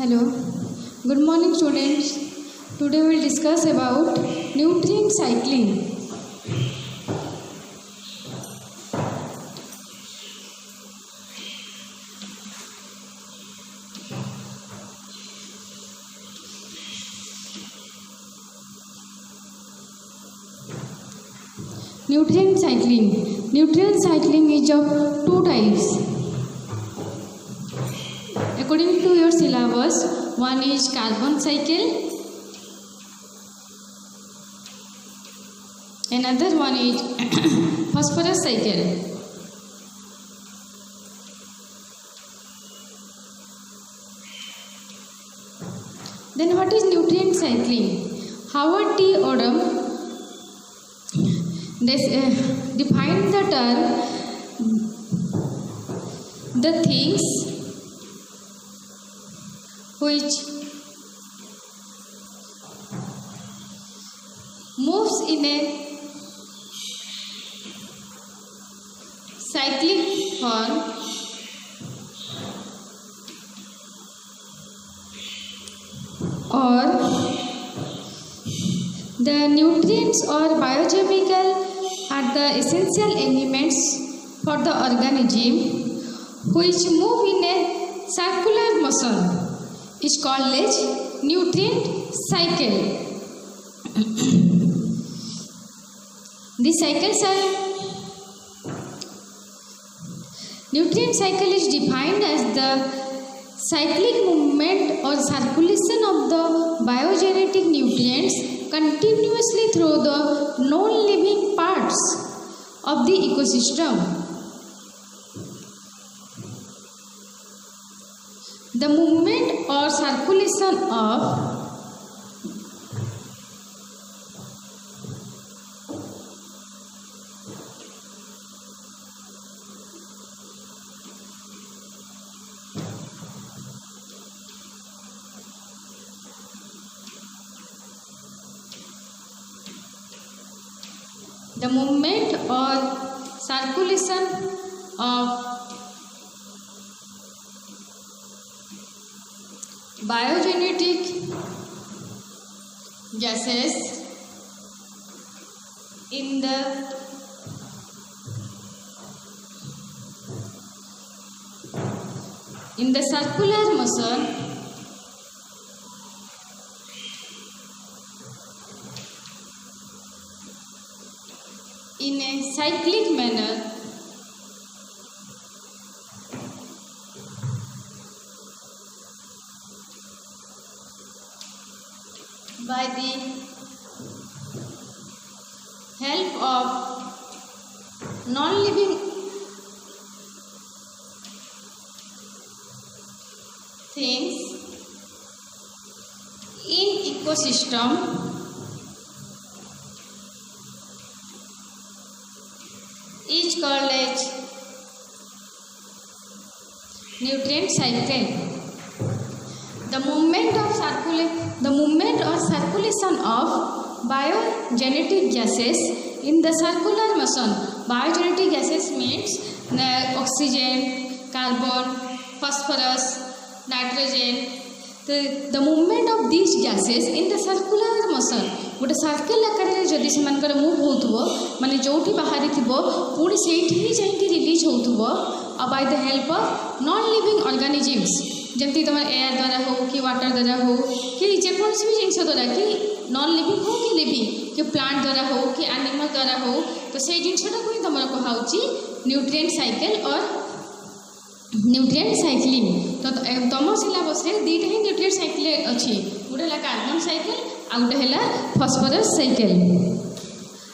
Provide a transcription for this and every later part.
Hello, good morning students. Today we will discuss about nutrient cycling. Nutrient cycling. Nutrient cycling is of two types. According to your syllabus, one is carbon cycle, another one is phosphorus cycle. Then what is nutrient cycling? Howard T. Odom defined the term the things which moves in a cyclic form or the nutrients or biochemical are the essential elements for the organism which move in a circular motion is called as nutrient cycle. The cycles are nutrient cycle is defined as the cyclic movement or circulation of the biogenetic nutrients continuously through the non-living parts of the ecosystem. The movement or circulation of biogenetic gases in the circular motion in a cyclic manner by the help of non-living things in ecosystem is called as nutrient cycle. The movement or circulation of biogenetic gases in the circular motion. Biogenetic gases means oxygen, carbon, phosphorus, nitrogen. The movement of these gases in the circular motion. गोटे circle आकार जदि से move हो माने जोटी बाहरी थी पुणी से रिलीज हो by the help of non living organisms जमती तुम एयर द्वारा हो कि वाटर द्वारा हो कि जेकोसी भी जिन द्वारा कि नॉन लिविंग हो कि लिविंग कि प्लांट द्वारा हो कि एनिमल द्वारा हो तो से जिनटा को ही तुम कहुच्ची न्यूट्रिएंट साइकिल और न्यूट्रिएंट साइक्लिंग। तो तुम सिलेबस दुईटा ही न्यूट्रिएंट साइकिल अच्छी गोटे है कार्बन साइकिल आ गोटे है फॉस्फोरस साइकिल।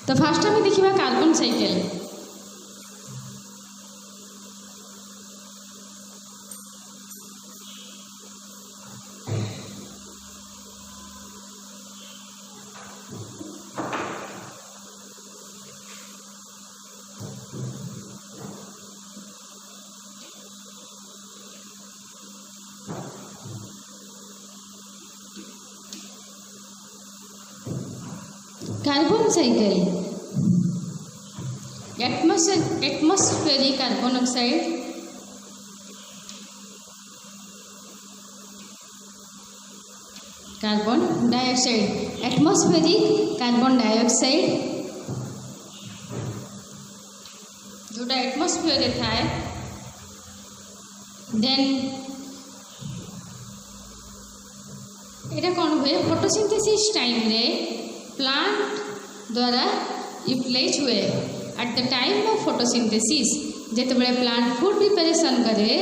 तो फास्ट आम देखा carbon cycle. Carbon cycle atmospheric carbon oxide carbon dioxide atmospheric carbon dioxide जोटा एटमॉस्फेयर रे थाए देन एटा कौन हुए फोटोसिंथेसिस टाइम रे प्लांट द्वारा यूटिलाइज हुए eight the time of photosynthesis जेते बड़े प्लांट फूड प्रिपरेशन करे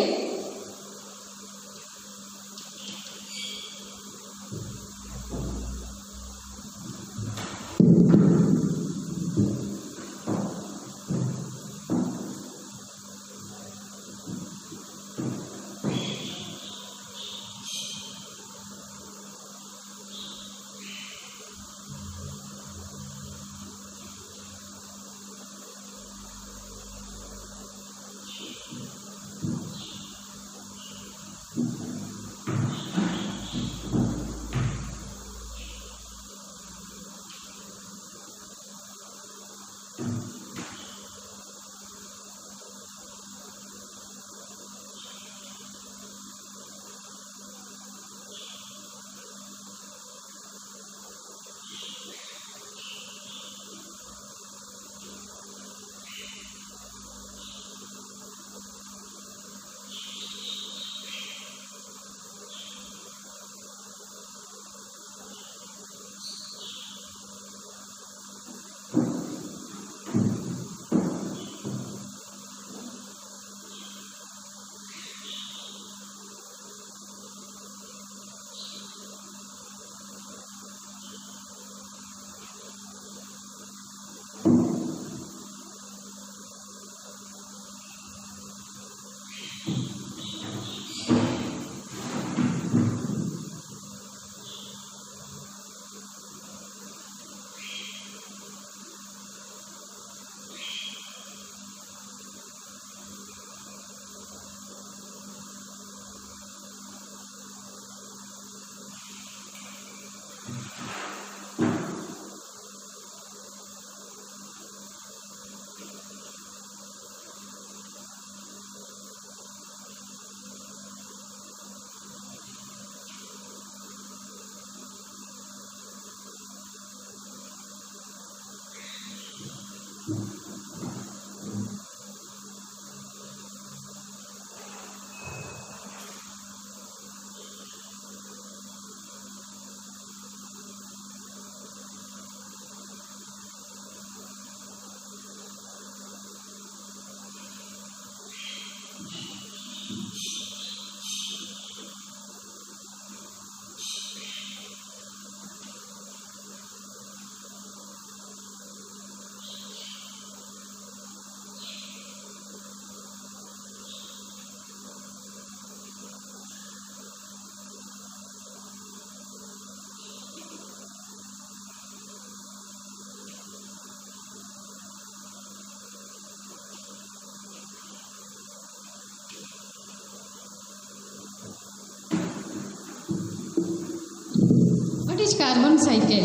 is carbon cycle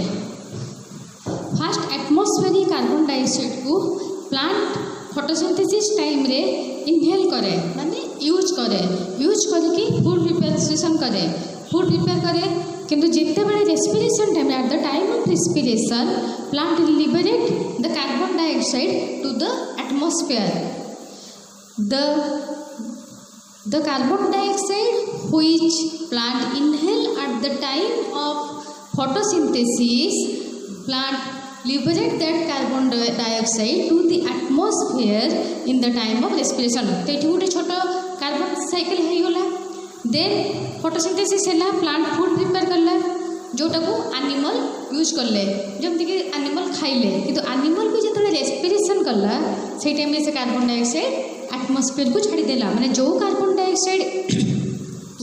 fast atmospheric carbon dioxide को प्लांट फोटोसिंथेसिस टाइम रे इनहेल करे माने यूज करके फूड प्रिपरेशन करे किंतु जिते बड़े respiration time at the time of respiration plant liberate the carbon dioxide to the atmosphere the carbon dioxide which plant inhale at the time of photosynthesis plant liberate that carbon dioxide to the atmosphere in the time of respiration तो ये गोटे छोट carbon cycle हो गला then photosynthesis है plant food prepare करला जोटा को एनिमल यूज करले जमती कि एनिमल खाइले किंतु एनिमल भी जो रेस्पिरेशन करला से टाइम से कार्बन डाइऑक्साइड एटमॉस्फेयर को छाड़देला माने जो कार्बन डाइऑक्साइड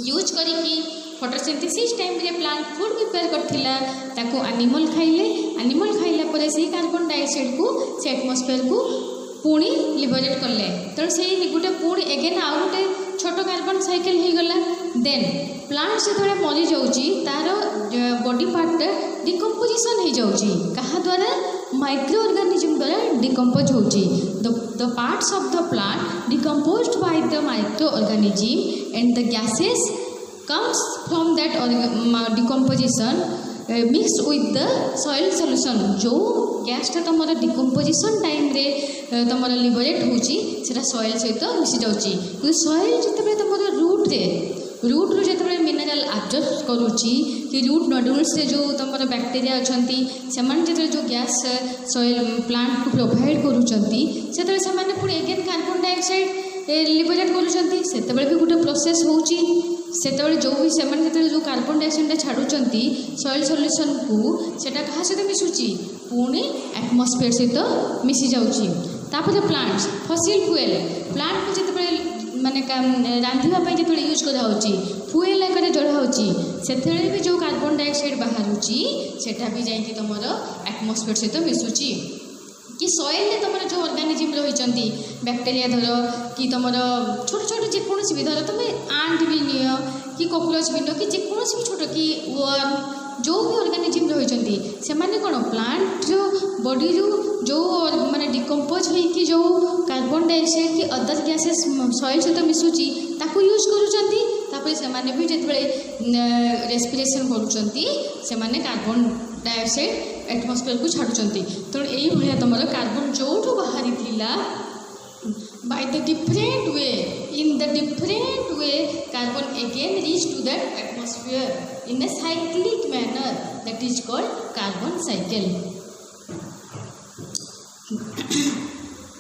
यूज करिकी फोटोसिंथेसिस टाइम रे प्लांट फूड प्रिपेयर करथिला ताको एनिमल खाइला परे से कार्बन डाइऑक्साइड को से एटमॉस्फेयर को पुणी लिबरेट करले तो से गोटे पुणी एगेन आउ गोटे छोट कार्बन साइकिल हो गला देन प्लांट से थोड़ा मरी जाउची तार बॉडी पार्ट डिकम्पोजिशन हो जाउची कहा द्वारा माइक्रो ऑर्गेनिज्म द्वारा डिकम्पोज होची the parts of the plant decomposed by the micro organism and the gases comes from that decomposition mixed with the soil solution. जो गैसटा तुम डिकम्पोजिशन टाइम रे तुम लिबरेट होची सेटा सॉइल सहित मिसी जाउची कि सॉइल जिते तुम रूट रू जिते मिनरल एब्जॉर्ब करुच्ची कि रूट नोडुल्स रे जो तुम बैक्टेरिया अछंती सेमान जिते जो गैस सॉइल प्लांट को प्रोवाइड करूचंती सेते सेमाने पुणी अगेन कार्बन डाइऑक्साइड लिबरेट करूचंती सेते भी गोटे प्रोसेस होची सेते जो भी से जो कार्बन डाइऑक्साइड छाड़ुचंती सॉइल सॉल्यूशन को सेटा कहा सहित मिसुची पुणी एटमॉस्फेयर सहित मिसी जाउची तापर प्लांट्स फसिल फ्यूएल प्लांट को जिते माने रांधिबा जो यूज कराऊँगी फ्यूएल आकार जड़ा होची से भी जो कार्बन डाइऑक्साइड बाहरुची सेटा भी जाइए तुम एटमॉस्फेयर सहित मिसुची कि सॉइल तुम जो ऑर्गेनिज्म रही बैक्टेरिया धर कि तुम छोट छोट जेकोसी भी धर तुम आंट भी नियो कि कॉकरोच भी नियो कि जेकोसी भी छोट कि वर्म जो भी ऑर्गेनिज्म रही से माने कौन प्लांट जो बॉडी जो माने डिकम्पोज होइकी जो कार्बन डाइऑक्साइड कि अदर गैसेस सॉइल सहित मिसुची ताकू यूज करूचंती तापर से माने भी जेतबे रेस्पिरेशन करूचंती से माने कार्बन डाइऑक्साइड एटमॉस्फेयर को छाड़ुचंती तो यही भाया तुम कार्बन जोठू बाहरी थिला by the different way in the different way carbon again reach to that atmosphere in a cyclic manner that is called carbon cycle.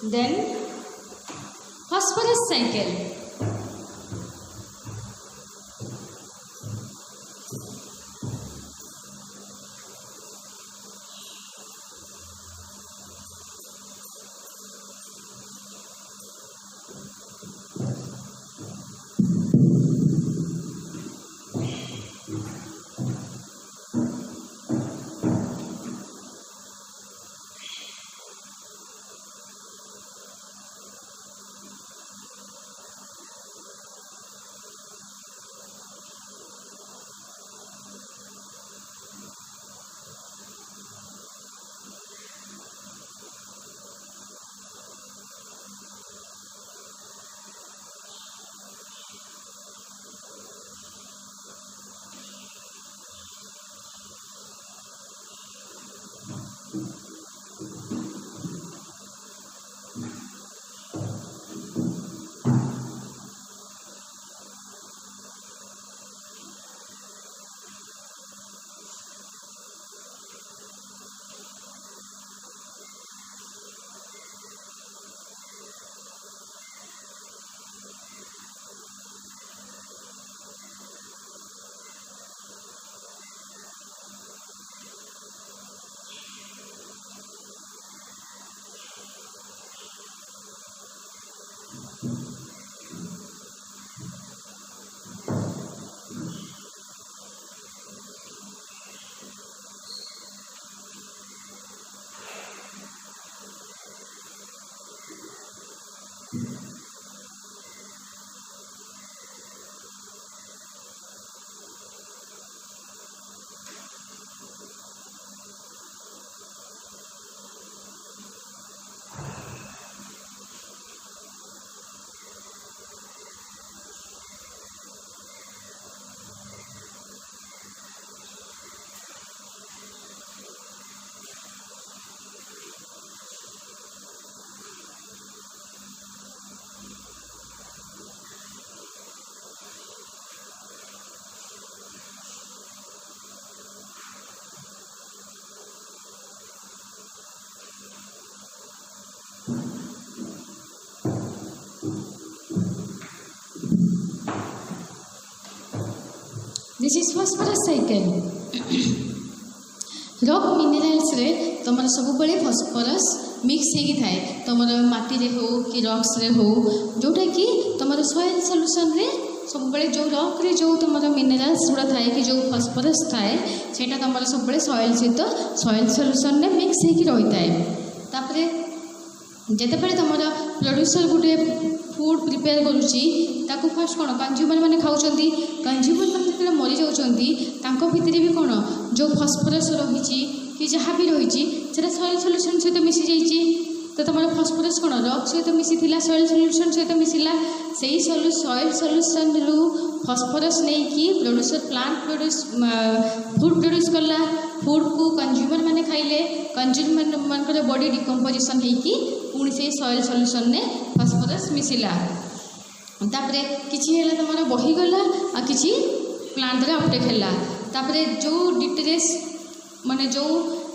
Then phosphorus cycle. This is phosphorus cycle rock minerals रे तुम सब बड़े phosphorus mix होगी थाए तुम माटी रे हो कि रॉक्स रे हो जोटा कि तुम सॉइल सॉल्यूशन रे सब बड़े जो रॉक रे जो तुम मिनरल्स गुड़ा थाए कि जो फॉस्फरस थाए सेटा तुम सब बड़े सॉइल सहित सॉइल सॉल्यूशन रे मिक्स होगी रही थाए तापरे जेते बड़े तुम प्रोड्यूसर गोटे फूड प्रिपेयर करुच्ची ताकू फास्ट कौन कंज्यूमर मैंने खाऊँगी कंज्यूमर मैंने जो मरी जाऊँगी भितर भी कौन जो फॉस्फरस रही कि जहाँ भी रही सॉइल सॉल्यूशन सहित मिसी जाइए तो तुम फॉस्फरस कौन रॉक सहित मिसी सॉइल सॉल्यूशन सहित मिसिला से सॉइल सॉल्यूशन रु फॉस्फोरस नहीं कि producer plant produce food produce कला फूड को कंज्यूमर माने खाइले कंज्यूमर मानकर बॉडी डिकम्पोजिशन होगी पुणी से सॉइल सॉल्यूशन ने फॉस्फोरस मिसिला तापरे किछि हैला तमरा बही गला आ किछि प्लांट रे अपटेक हैला तापरे जो डिटेरेस माने जो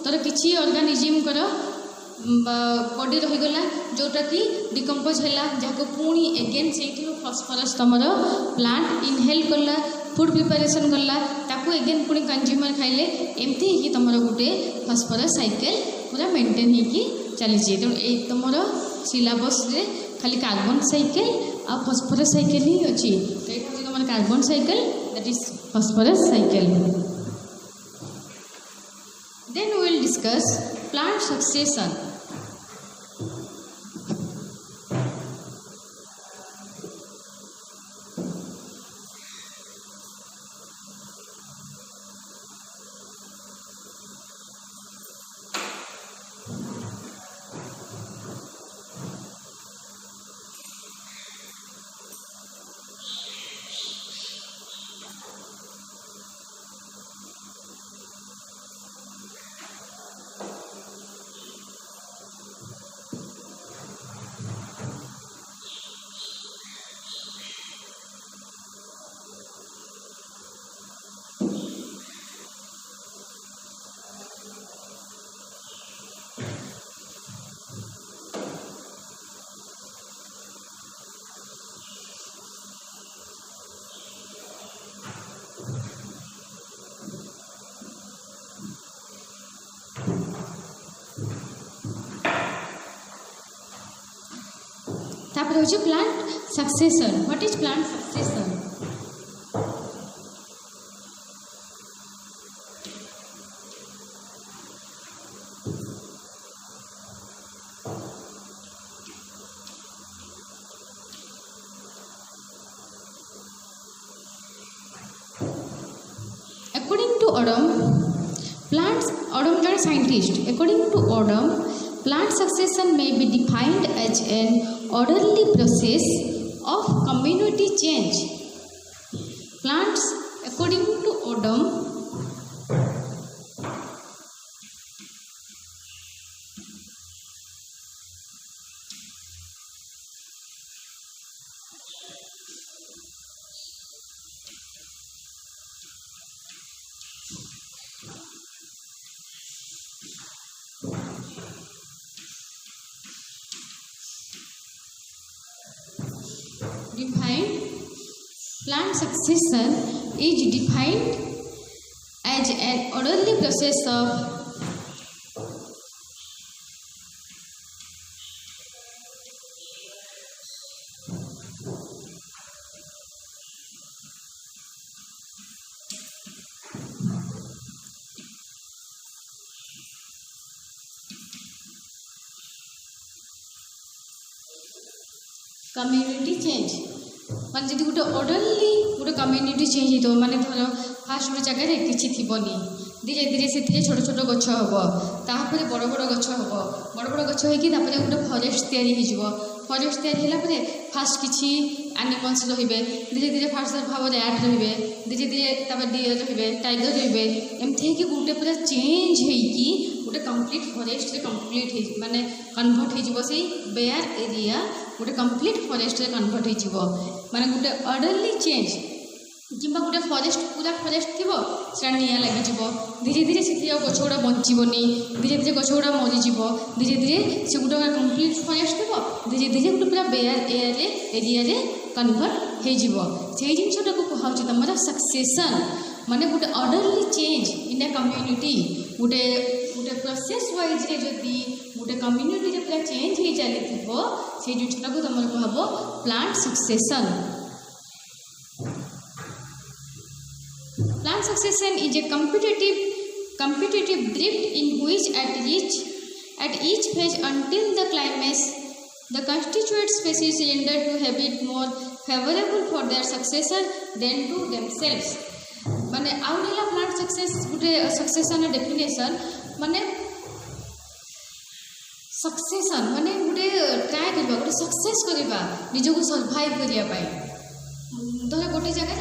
तर किछि ऑर्गेनिज्म कर बॉडी रहीगला जोटा कि डिकम्पोज है जहाँ पुणी एगेन से फॉस्फोरस तुम प्लांट इनहेल कला फूड प्रिपरेशन कला ताकू एगेन पुणी कंज्यूमर खाइले एमती ही तुम गोटे फॉस्फोरस साइकिल पूरा मेंटेन होगी चली तेणु ये तुम सिलेबस रे खाली कार्बन साइकिल आ फॉस्फोरस साइकिल ही अच्छी तो ये तुम carbon cycle that is phosphorus cycle then we will discuss plant succession तापर होचे plant succession what is plant succession according to Odom is a scientist. According to Odom, plant succession may be defined as an orderly process of community change. Plants, according to Odom, plant succession is defined as an orderly process of community change मान जी गोटे orderly गोटे community change हो माने धर fast गोटे जगह किसी थी धीरे धीरे से छोट छोट गछ हम तापर बड़ बड़ गछ हम बड़ बड़ गछ होगी गोटे फरेस्ट या फरेस्ट या फास्ट किसी एनिमल्स रे धीरे धीरे फास्ट भाव रैट रे धीरे धीरे डियर रे टाइगर रे एमती गोटे पूरा चेंज होगी गोटे कंप्लीट फरेस्ट रे कंप्लीट माने कन्वर्ट हो बेयर एरिया गोटे कंप्लीट फरेस्ट रे कन्वर्ट हो माने गोटे ऑर्डरली चेंज कि गोटे फरेस्ट पूरा फरेस्ट थी निया लगी धीरे धीरे से गछ गुड़ा बचीबनी धीरे धीरे गछ गुड़ा मरीज धीरे धीरे से गोटे कंप्लीट फरेस्ट थी धीरे धीरे गोटे पूरा बेयर एरिया कन्वर्ट हो जिनटा को कहुच्छे तुम सक्सेशन माने गोटे orderly change in a community गोटे गोटे प्रोसेस वाइज जदि गोटे कम्युनिटी पूरा चेंज हो चली से जिनटा को तुम कह plant succession Plant succession is a competitive drift in which at each phase until the climax the constituent species render to habit more favorable for their successor than to themselves. माने आउला plant success गोटे succession definition माने succession माने गोटे try करबा गोटे success करबा निजको survive करिया पाई धर गोटे जगह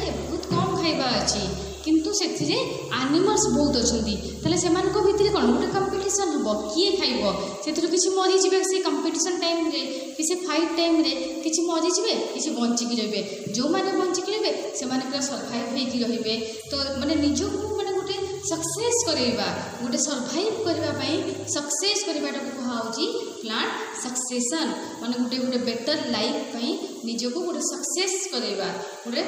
खाइबा अच्छी किंतु से एनिमल्स बहुत अच्छा तेल से भितर कौन गोटे कंपटीशन हम किए खाइब से किसी मरीजे से कंपटीशन टाइम रे कि फाइट टाइम रे किसी मरीजे किसी बंचिकी रे जो मैंने बंचिकी रे से पूरा सर्वाइव होते तो माने निजको माने गोटे सक्सेस करवा गोटे सर्वाइव करने सक्सेस करवाटा कहुच्छी प्लांट सक्सेसन माने गोटे गोटे बेटर लाइफ निजको गोटे सक्सेस करवा गोटे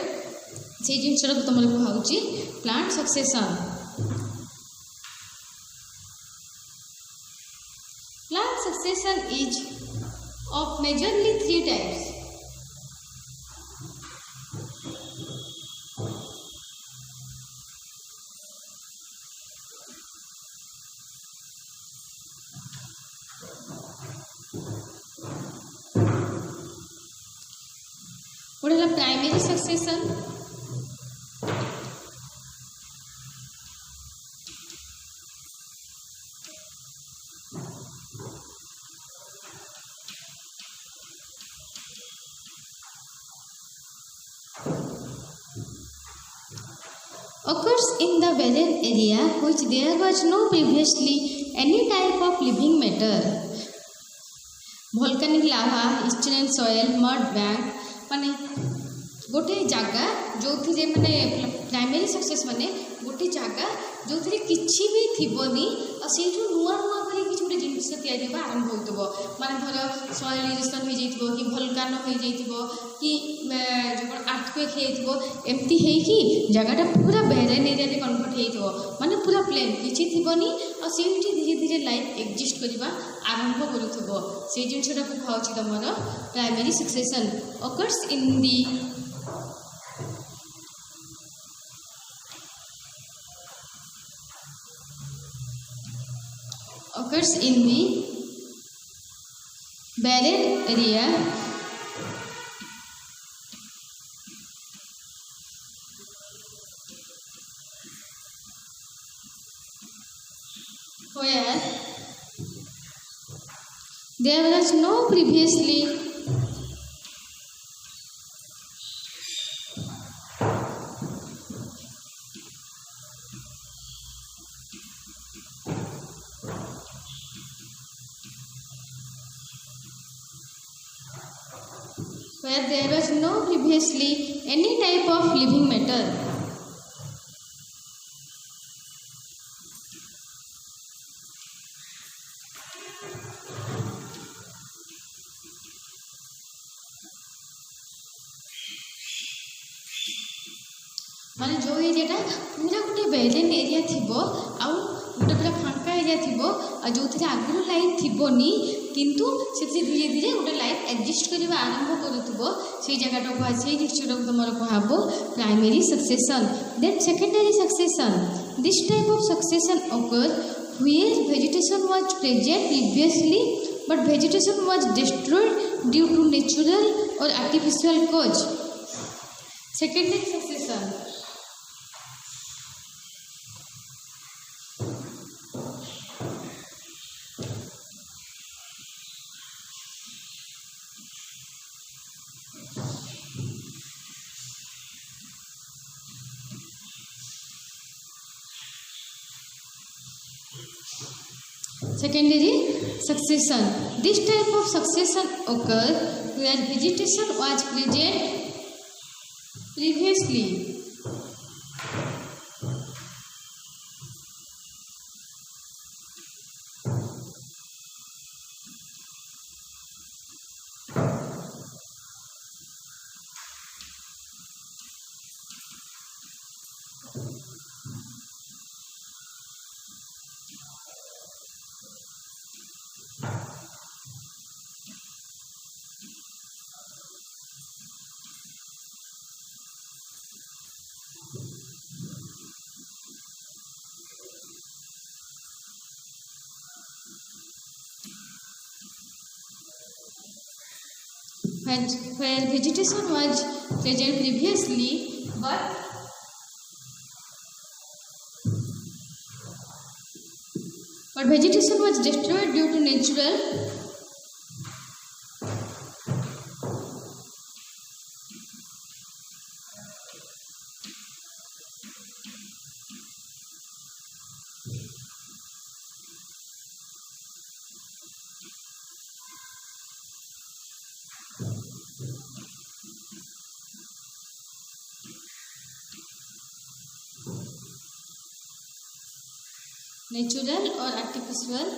से जिनसा तुम कहुच्छी plant succession. Plant succession is of majorly 3 types. What is the primary succession? Occurs in the barren area which there was no previously any type of living matter. Volcanic lava, estuarine soil, mud bank माने गोटे जगह जो थी माने primary success माने गोटे जगह जो थी किसी भी थी और से नुआ नुआ कर किसी गोटे जिनस या आरंभ हो माने धर सॉइलाइजेशन हो जाइए कि भलकान हो जाइए कि जो अर्थक्वेक होमती है जगहटा पूरा बेरेन एरिया कन्वर्ट हो माने पूरा प्लेन किसी थी और से धीरे धीरे लाइफ एक्जिस्ट करवा आरंभ करूँ से जिनसा कहूँ तुम primary succession occurs in the barren area where there was no previously any type of living matter. माने जो एरिया पूरा गोटे बेरेन एरिया थी गोटे पूरा फांका एरिया थी जो थे आगुरी लाइफ थी किंतु से धीरे धीरे गोटे लाइफ एक्जिस्ट करवा आरंभ करूँ से जगह कहुए जिसटा तुम कहब primary succession. Then secondary succession this type of succession occur where vegetation was present previously but vegetation was destroyed due to natural or artificial cause. Secondary succession secondary succession. This type of succession occur where vegetation was present previously where vegetation was present previously but vegetation was destroyed due to natural natural और artificial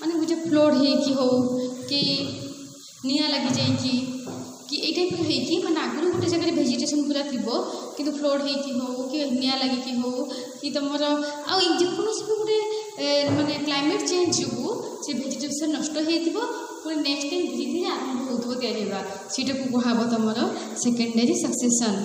माने मुझे flowed हो कि निया लगी जाए कि ये टाइप हो माने आगुरी गोटे जगह भेजिटेसन पूरा थी कि फ्लोड हो कि निया लगी हो कि तुम आकोसी भी गोटे माने क्लाइमेट चेंज जो से भेजिटेसन नष्ट हो पुणी नेक्स्ट टाइम धीरे धीरे आरंभ हो तैयार सीटा को कह तुम secondary succession.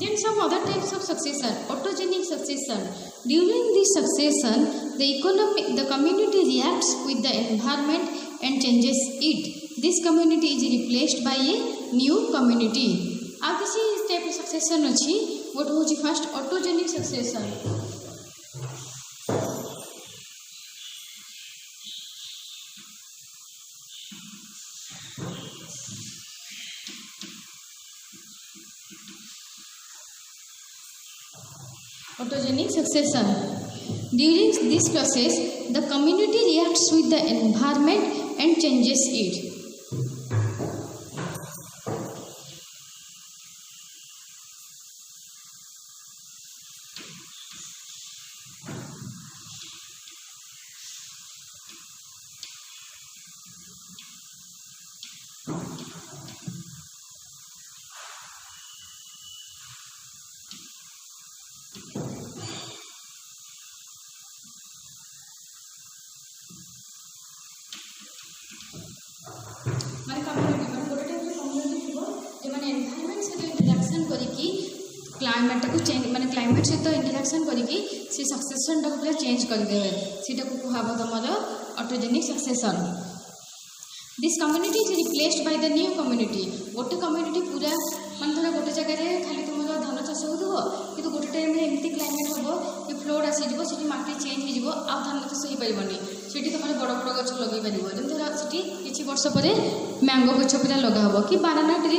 Then some other types of succession, autogenic succession. During this succession, the community reacts with the environment and changes it. This community is replaced by a new community. आप किसी type of succession अच्छी, what होची first autogenic succession. Autogenic succession. During this process, the community reacts with the environment and changes it. Climate को change माने climate सहित interaction करके से succession टाक पूरा चेंज करदे सीटा को कहब तुम autogenic succession. This community is replaced by the new community. गोटे कम्युनिटी पूरा मान धर गोटे जगह खाली तुम धान चाष हो कि गोटे टाइम एमती क्लाइमेट हम कि फ्लोड आसीज से माटी चेंज हो धान चाष हो पारनि से तुम बड़ बड़ गच लगे पार जमी धर से किसी वर्ष पर मैंगो गच पूरा लगा कि बानाना ट्री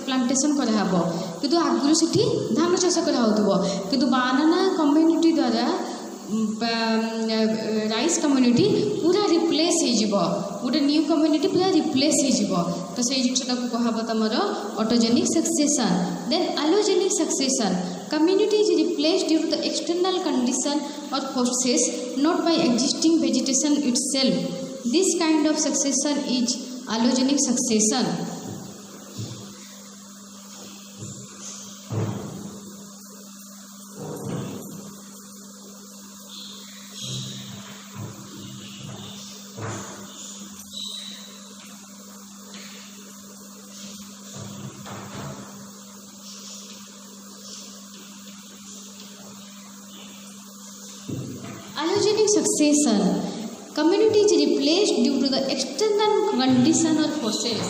प्लांटेसन कराब कि आगुरी से धान चाष कराऊब कि बानाना कम्युनिटी द्वारा राइस कम्युनिटी पूरा रिप्लेस हो गोटे न्यू कम्युनिटी पूरा रिप्लेस हो तो से जिनटा को कहब तुम autogenic succession. Then allogenic succession. Community is replaced due to the external condition और forces not by existing vegetation itself. This kind of succession is allogenic succession. Allogenic succession. Community is replaced due to the external condition or forces.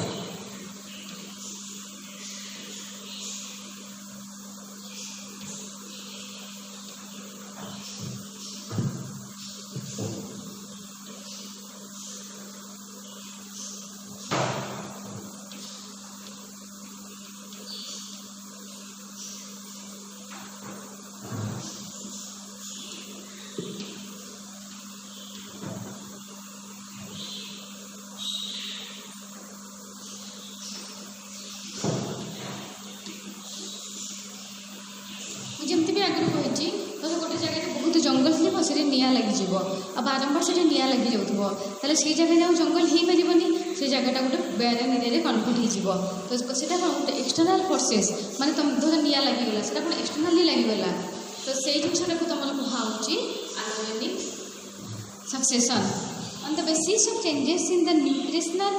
जमती भी आगे कही तो गोटे जगह बहुत जंगल थी से निआ लगी बारंबार से निआ लगी जाऊे से जगह जो जंगल हो पारनि से जगहटा गोटे बेयर एरिया कन्फ्लिक्ट हो तो सीटा कौन गोटे एक्सटर्नल फोर्सेस माने तुम धर निआ लगिगला से कौन एक्सटर्नली लगिगला तो से जिनटा को तुम कहुच्छी allogenic succession. On the basis of changes in the nutritional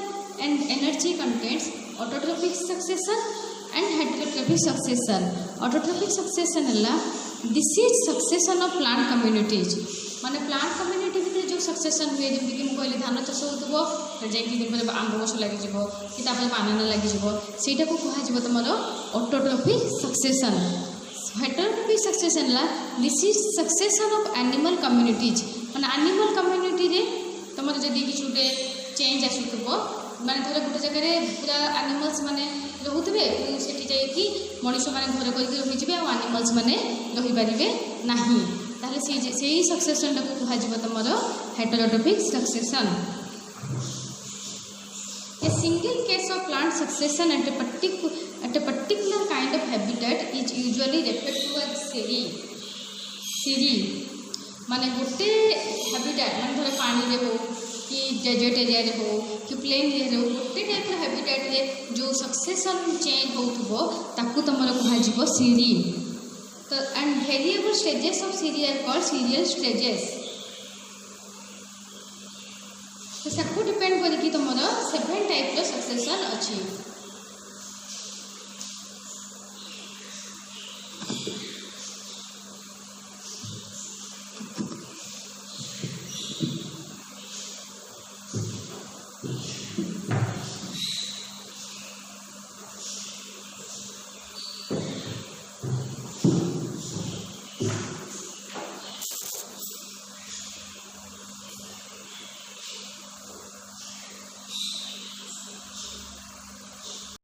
and energy contents autotrophic succession and heterotrophic succession. Autotrophic succession है this is succession of plant communities माने प्लांट कम्युनिटी भितर जो सक्सेसन हुए जमीक मुझे कहली धान चाष हो जाए आंब गछ लगे कि बानाना लगे को कह तुम autotrophic succession. Heterotrophic heterotrophic succession ला this is succession of animal communities माने एनिमल कम्युनिटी रे तुमर जदि किछ गोटे चेंज आसुथबो माने धर गोटे जगह पूरा एनिमल्स माने रहुतबे सेठी जाय कि मनुष्य माने घर करके रहि जिवे आ एनिमल्स माने रहि परिबे नाही ताले सेही सक्सेशन को कहा जिवो तुमर heterotrophic succession. A single case of plant succession at a particular kind of habitat is usually referred to as series माने गोटे हैबिटेट माने धर पानी रे हो कि डेजर्ट एरिया रे हो कि प्लेन एरिया रे हो गोटे टाइप रो हैबिटेट रे जो सक्सेशन चेंज होथबो ताकू तमर कहा जिवो सीरीज। तो and variable stages of series are called serial stages. तो सबको डिपेंड करिकी तुमर 7 टाइप रो सक्सेशन अछि।